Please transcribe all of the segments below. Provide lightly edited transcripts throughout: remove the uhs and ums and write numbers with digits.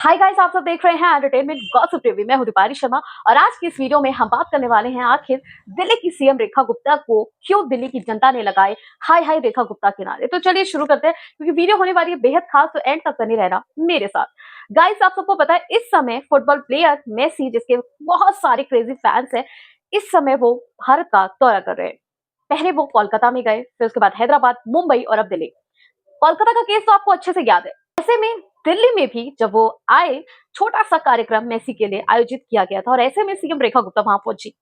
Hi guys, आप सब देख रहे हैं एंटरटेनमेंट गॉसिप टीवी। मैं हूं दीपारी शर्मा और आज की इस वीडियो में हम बात करने वाले हैं आखिर दिल्ली की सीएम रेखा गुप्ता को क्यों दिल्ली की जनता ने लगाए हाय हाय रेखा गुप्ता के नारे। तो चलिए शुरू करते हैं क्योंकि वीडियो होने वाली है बेहद खास, तो एंड तक बने रहना मेरे साथ। गाइस, आप सबको पता है इस समय फुटबॉल प्लेयर मेसी, जिसके बहुत सारे क्रेजी फैंस हैं, इस समय वो भारत का दौरा कर रहे हैं। पहले वो कोलकाता में गए, फिर उसके बाद हैदराबाद, मुंबई और अब दिल्ली। कोलकाता का केस तो आपको अच्छे से याद है। ऐसे में दिल्ली में भी जब वो आए, छोटा सा कार्यक्रम मेसी के लिए आयोजित किया गया था और ऐसे में सीएम रेखा गुप्ता वहां पहुंची।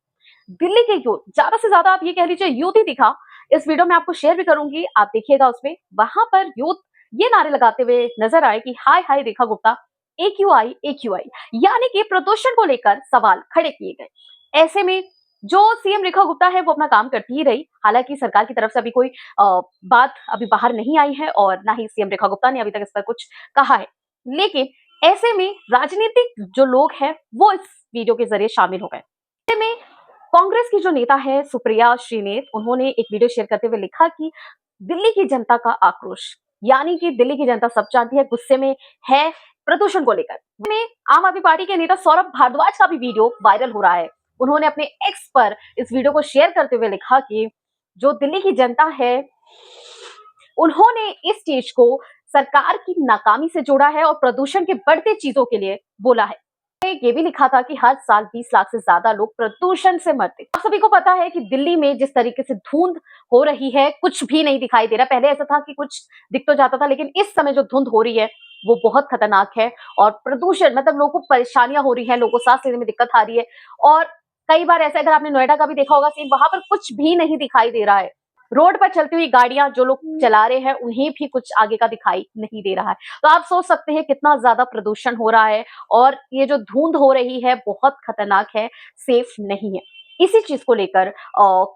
दिल्ली के यूथ, ज्यादा से ज्यादा आप ये कह लीजिए यूथ ही दिखा। इस वीडियो में आपको शेयर भी करूंगी, आप देखिएगा। उसमें वहां पर यूथ ये नारे लगाते हुए नजर आए कि हाय हाय रेखा गुप्ता, AQI AQI, यानी कि प्रदूषण को लेकर सवाल खड़े किए गए। ऐसे में जो सीएम रेखा गुप्ता है वो अपना काम करती ही रही। हालांकि सरकार की तरफ से अभी कोई बात अभी बाहर नहीं आई है और ना ही सीएम रेखा गुप्ता ने अभी तक इस पर कुछ कहा है। लेकिन ऐसे में राजनीतिक जो लोग हैं वो इस वीडियो के जरिए शामिल हो गए। ऐसे में कांग्रेस की जो नेता है सुप्रिया श्रीनेत, उन्होंने एक वीडियो शेयर करते हुए लिखा कि दिल्ली की जनता का आक्रोश, यानी कि दिल्ली की जनता सब जानती है, गुस्से में है प्रदूषण को लेकर। में आम आदमी पार्टी के नेता सौरभ भारद्वाज का भी वीडियो वायरल हो रहा है। उन्होंने अपने एक्स पर इस वीडियो को शेयर करते हुए लिखा कि जो दिल्ली की जनता है, उन्होंने इस स्टेज को सरकार की नाकामी से जोड़ा है और प्रदूषण के बढ़ते चीजों के लिए बोला है। ये भी लिखा था कि हर साल 20 लाख से ज्यादा लोग प्रदूषण से मरते। आप सभी को पता है कि दिल्ली में जिस तरीके से धुंध हो रही है, कुछ भी नहीं दिखाई दे रहा। पहले ऐसा था कि कुछ दिख तो जाता था, लेकिन इस समय जो धुंध हो रही है वो बहुत खतरनाक है। और प्रदूषण मतलब लोगों को परेशानियां हो रही है, लोगों को सांस लेने में दिक्कत आ रही है। और कई बार ऐसा, अगर आपने नोएडा का भी देखा होगा सीन, वहां पर कुछ भी नहीं दिखाई दे रहा है। रोड पर चलती हुई गाड़ियां जो लोग चला रहे हैं उन्हें भी कुछ आगे का दिखाई नहीं दे रहा है। तो आप सोच सकते हैं कितना ज्यादा प्रदूषण हो रहा है और ये जो धुंध हो रही है बहुत खतरनाक है, सेफ नहीं है। इसी चीज को लेकर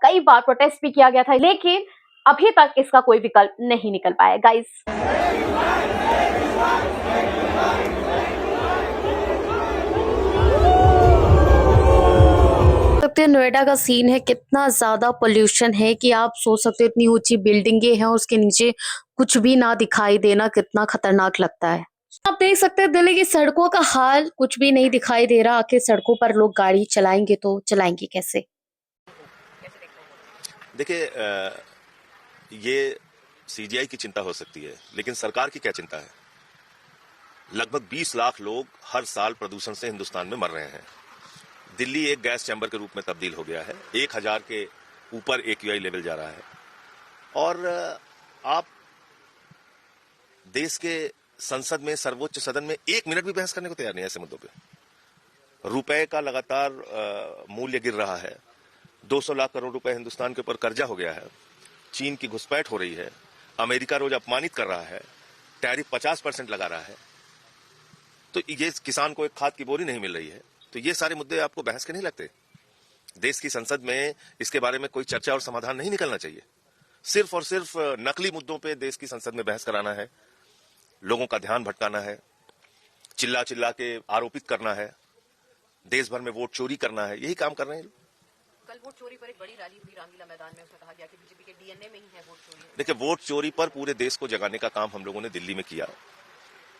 कई बार प्रोटेस्ट भी किया गया था, लेकिन अभी तक इसका कोई विकल्प नहीं निकल पाया गाइस। सकते हैं नोएडा का सीन है, कितना ज्यादा पोल्यूशन है कि आप सोच सकते हो इतनी ऊंची बिल्डिंगें हैं, उसके नीचे कुछ भी ना दिखाई देना कितना खतरनाक लगता है। आप देख सकते हैं दिल्ली की सड़कों का हाल, कुछ भी नहीं दिखाई दे रहा। आखिर सड़कों पर लोग गाड़ी चलाएंगे तो चलाएंगे कैसे? देखिए, ये सीजीआई की चिंता हो सकती है, लेकिन सरकार की क्या चिंता है? लगभग 20 लाख लोग हर साल प्रदूषण से हिंदुस्तान में मर रहे हैं। दिल्ली एक गैस चैम्बर के रूप में तब्दील हो गया है। 1000 के ऊपर AQI लेवल जा रहा है। और आप देश के संसद में, सर्वोच्च सदन में 1 मिनट भी बहस करने को तैयार नहीं है ऐसे मुद्दों पे। रुपए का लगातार मूल्य गिर रहा है। 200 लाख करोड़ रुपए हिंदुस्तान के ऊपर कर्जा हो गया है। चीन की घुसपैठ हो रही है। अमेरिका रोज अपमानित कर रहा है। टैरिफ 50% लगा रहा है। तो ये किसान को एक खाद की बोरी नहीं मिल रही है। तो ये सारे मुद्दे आपको बहस के नहीं लगते? देश की संसद में इसके बारे में कोई चर्चा और समाधान नहीं निकलना चाहिए। सिर्फ और सिर्फ नकली मुद्दों पे देश की संसद में बहस कराना है, लोगों का ध्यान भटकाना है, चिल्ला चिल्ला के आरोपित करना है, देश भर में वोट चोरी करना है, यही काम कर रहे हैं। कल वोट चोरी पर एक बड़ी रैली हुई रामलीला मैदान में, उसमें कहा गया कि बीजेपी के डीएनए में ही है वोट चोरी। देखिए, वोट चोरी पर पूरे देश को जगाने का काम हम लोगों ने दिल्ली में किया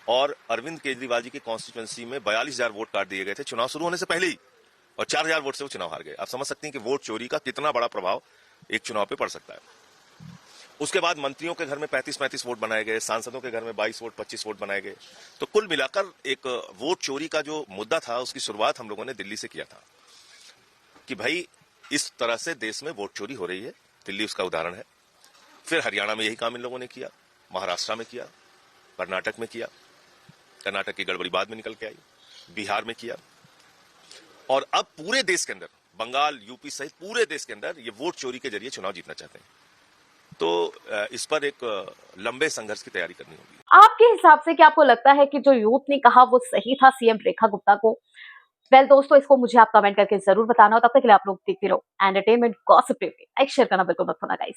और अरविंद केजरीवाल जी की कॉन्स्टिट्यूएंसी में 42,000 वोट काट दिए गए थे चुनाव शुरू होने से पहले ही, और 4,000 वोट से वो चुनाव हार गए। आप समझ सकते हैं कि वोट चोरी का कितना बड़ा प्रभाव एक चुनाव पे पड़ सकता है। उसके बाद मंत्रियों के घर में 35-35 वोट बनाए गए, सांसदों के घर में 22 वोट 25 वोट बनाए गए। तो कुल मिलाकर एक वोट चोरी का जो मुद्दा था, उसकी शुरुआत हम लोगों ने दिल्ली से किया था कि भाई इस तरह से देश में वोट चोरी हो रही है। दिल्ली उसका उदाहरण है। फिर हरियाणा में यही काम इन लोगों ने किया, महाराष्ट्र में किया, कर्नाटक में किया। कर्नाटक की गड़बड़ी बाद में निकल के आई, बिहार में किया, और अब पूरे देश के अंदर, बंगाल, यूपी सहित पूरे देश के अंदर ये वोट चोरी के जरिए चुनाव जीतना चाहते हैं। तो इस पर एक लंबे संघर्ष की तैयारी करनी होगी। आपके हिसाब से क्या आपको लगता है कि जो यूथ ने कहा वो सही था सीएम रेखा गुप्ता को? वेल दोस्तों, इसको मुझे आप कमेंट करके जरूर बताना। तब तक के लिए आप लोग देखते रहो entertainment gossip TV. Like share करना बिल्कुल मत भूलना गाइस।